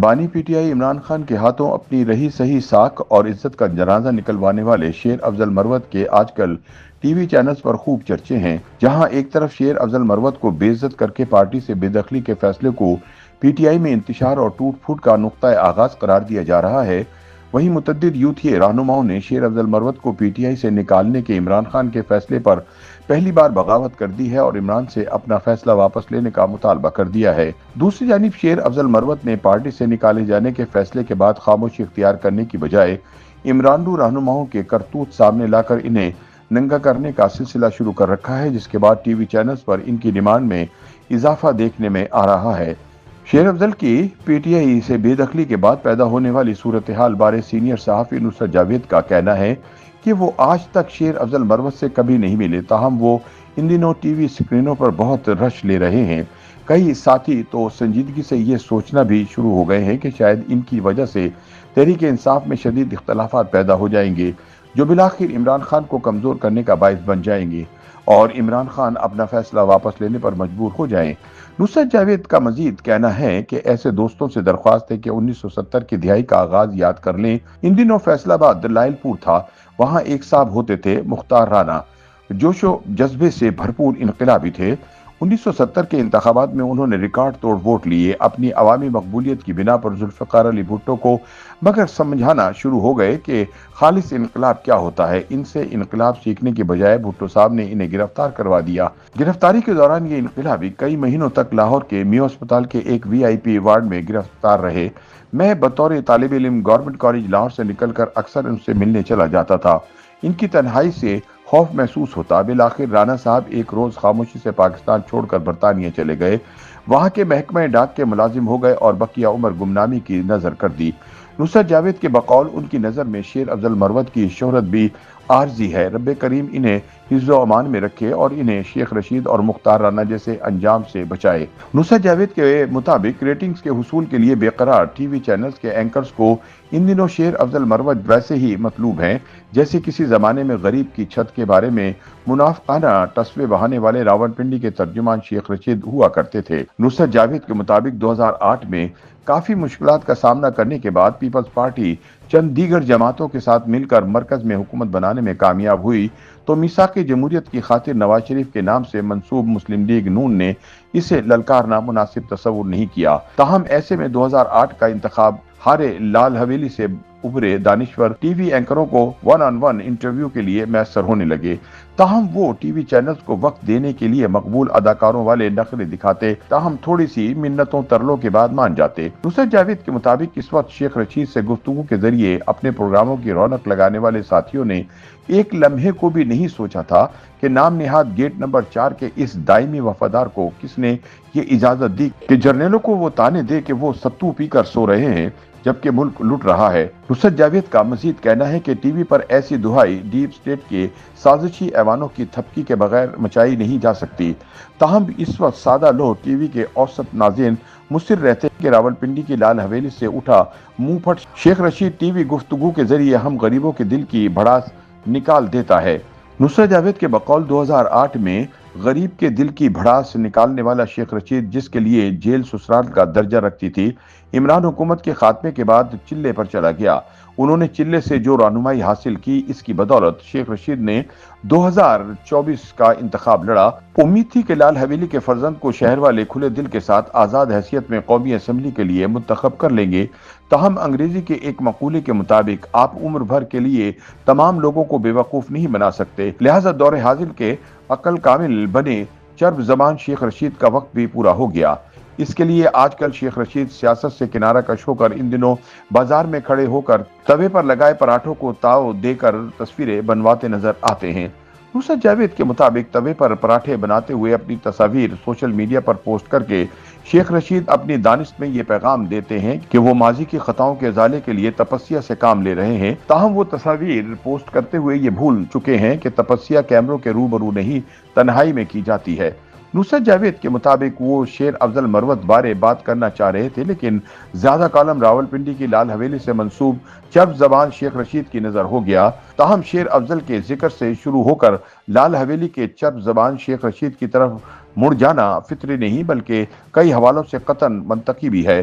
بانی P T I Imran Khan کے ہاتھوں اپنی رہی سہی ساکھ اور عزت کا جنازہ نکلوانے والے شیر افضل مروت کے آج کل ٹی وی چینلز پر خوب چرچے ہیں۔ جہاں ایک طرف شیر افضل مروت کو بے عزت کر کے پارٹی سے بے دخلی کے فیصلے کو پی ٹی آئی میں انتشار اور ٹوٹ پھوٹ کا نقطۂ آغاز قرار دیا جا رہا ہے، وہیں متعدد یوتھی رہنماؤں نے شیر افضل مروت کو پی ٹی آئی سے نکالنے کے عمران خان کے فیصلے پر پہلی بار بغاوت کر دی ہے اور عمران سے اپنا فیصلہ واپس لینے کا مطالبہ کر دیا ہے۔ دوسری جانب شیر افضل مروت نے پارٹی سے نکالے جانے کے فیصلے کے بعد خاموشی اختیار کرنے کی بجائے عمرانڈو رہنماؤں کے کرتوت سامنے لا کر انہیں ننگا کرنے کا سلسلہ شروع کر رکھا ہے، جس کے بعد ٹی وی چینلز پر ان کی ڈیمانڈ میں اضافہ دیکھنے میں آ رہا ہے۔ شیر افضل کی پی ٹی آئی سے بے دخلی کے بعد پیدا ہونے والی صورتحال بارے سینئر صحافی نصرت جاوید کا کہنا ہے کہ وہ آج تک شیر افضل مروت سے کبھی نہیں ملے، تاہم وہ ان دنوں ٹی وی سکرینوں پر بہت رش لے رہے ہیں۔ کئی ساتھی تو سنجیدگی سے یہ سوچنا بھی شروع ہو گئے ہیں کہ شاید ان کی وجہ سے تحریک انصاف میں شدید اختلافات پیدا ہو جائیں گے، جو بالآخر عمران خان کو کمزور کرنے کا باعث بن جائیں گے اور عمران خان اپنا فیصلہ واپس لینے پر مجبور ہو جائیں۔ نصرت جاوید کا مزید کہنا ہے کہ ایسے دوستوں سے درخواست ہے کہ 1970 کی دہائی کا آغاز یاد کر لیں۔ ان دنوں فیصل آباد لائل پور تھا، وہاں ایک صاحب ہوتے تھے مختار رانا، جوش و جذبے سے بھرپور انقلابی تھے۔ 1970 کے انتخابات میں انہوں نے ریکارڈ توڑ ووٹ لیے، اپنی عوامی مقبولیت کی بنا پر ذوالفقار علی بھٹو کو مگر سمجھانا شروع ہو گئے کہ خالص انقلاب کیا ہوتا ہے۔ ان سے انقلاب سیکھنے کے بجائے بھٹو صاحب نے انہیں گرفتار کروا دیا۔ گرفتاری کے دوران یہ انقلابی کئی مہینوں تک لاہور کے میو اسپتال کے ایک وی آئی پی وارڈ میں گرفتار رہے۔ میں بطور طالب علم گورنمنٹ کالج لاہور سے نکل کر اکثر ان سے ملنے چلا جاتا تھا۔ ان کی تنہائی سے خوف محسوس ہوتا۔ بالآخر رانا صاحب ایک روز خاموشی سے پاکستان چھوڑ کر برطانیہ چلے گئے، وہاں کے محکمہ ڈاک کے ملازم ہو گئے اور بقیہ عمر گمنامی کی نظر کر دی۔ نصرت جاوید کے بقول ان کی نظر میں شیر افضل مروت کی شہرت بھی عارضی ہے، رب کریم انہیں حفظ و امان میں رکھے اور انہیں شیخ رشید اور مختار رانا جیسے انجام سے بچائے۔ نصرت جاوید کے مطابق ریٹنگز کے حصول کے لیے بے قرار ٹی وی چینلز کے اینکرز کو ان دنوں شیر افضل مروت ویسے ہی مطلوب ہیں جیسے کسی زمانے میں غریب کی چھت کے بارے میں منافقانہ تصویر بہانے والے راولپنڈی کے ترجمان شیخ رشید ہوا کرتے تھے۔ نصرت جاوید کے مطابق 2008 میں کافی مشکلات کا سامنا کرنے کے بعد پیپلز پارٹی چند دیگر جماعتوں کے ساتھ مل کر مرکز میں حکومت بنانے میں کامیاب ہوئی تو میثاق جمہوریت کی خاطر نواز شریف کے نام سے منسوب مسلم لیگ نون نے اسے للکارنا مناسب تصور نہیں کیا۔ تاہم ایسے میں 2008 کا انتخاب ہارے لال حویلی سے ابھرے دانشور ٹی وی اینکروں کو ون آن ون انٹرویو کے لیے میسر ہونے لگے، تاہم وہ ٹی وی چینلز کو وقت دینے کے لیے مقبول اداکاروں والے نخرے دکھاتے، تاہم تھوڑی سی منتوں ترلوں کے بعد مان جاتے۔ نصرت جاوید کے مطابق اس وقت شیخ رشید سے گفتگو کے ذریعے اپنے پروگراموں کی رونق لگانے والے ساتھیوں نے ایک لمحے کو بھی نہیں سوچا تھا کہ نام نہاد گیٹ نمبر 4 کے اس دائمی وفادار کو کس نے یہ اجازت دی کہ جرنیلوں کو وہ تانے دے کہ وہ ستو پی کر سو رہے ہیں جبکہ ملک لٹ رہا ہے۔ نصرت جاوید کا مزید کہنا ہے کہ ٹی وی پر ایسی دہائی ڈیپ سٹیٹ کے سازشی ایوانوں کی تھپکی کے بغیر مچائی نہیں جا سکتی، تاہم اس وقت سادہ لوگ ٹی وی کے اوسط ناظرین مصر رہتے ہیں کہ راولپنڈی کی لال حویلی سے اٹھا منہ پھٹ شیخ رشید ٹی وی گفتگو کے ذریعے ہم غریبوں کے دل کی بھڑاس نکال دیتا ہے۔ نصرت جاوید کے بقول 2008 میں غریب کے دل کی بھڑاس نکالنے والا شیخ رشید، جس کے لیے جیل سسرال کا درجہ رکھتی تھی، عمران حکومت کے خاتمے کے بعد چلے پر چلا گیا۔ انہوں نے چلے سے جو رہنمائی حاصل کی، اس کی بدولت شیخ رشید نے 2024 کا انتخاب لڑا۔ امید تھی کہ لال حویلی کے فرزند کو شہر والے کھلے دل کے ساتھ آزاد حیثیت میں قومی اسمبلی کے لیے منتخب کر لیں گے، تاہم انگریزی کے ایک مقولے کے مطابق آپ عمر بھر کے لیے تمام لوگوں کو بے وقوف نہیں بنا سکتے، لہٰذا دور حاضر کے عقل کامل بنے چرب زبان شیخ رشید کا وقت بھی پورا ہو گیا۔ اس کے لیے آج کل شیخ رشید سیاست سے کنارہ کش ہو کر ان دنوں بازار میں کھڑے ہو کر توے پر لگائے پراٹھوں کو تاؤ دے کر تصویریں بنواتے نظر آتے ہیں۔ نصرت جاوید کے مطابق توے پر پراٹھے بناتے ہوئے اپنی تصاویر سوشل میڈیا پر پوسٹ کر کے شیخ رشید اپنی دانست میں یہ پیغام دیتے ہیں کہ وہ ماضی کی خطاؤں کے ازالے کے لیے تپسیا سے کام لے رہے ہیں، تاہم وہ تصاویر پوسٹ کرتے ہوئے یہ بھول چکے ہیں کہ تپسیا کیمروں کے روبرو نہیں، تنہائی میں کی جاتی ہے۔ نصرت جاوید کے مطابق وہ شیر افضل مروت بارے بات کرنا چاہ رہے تھے، لیکن زیادہ کالم راولپنڈی کی لال حویلی سے منسوب چرب زبان شیخ رشید کی نظر ہو گیا، تاہم شیر افضل کے ذکر سے شروع ہو کر لال حویلی کے چرب زبان شیخ رشید کی طرف مڑ جانا فطری نہیں بلکہ کئی حوالوں سے قطعاً منطقی بھی ہے۔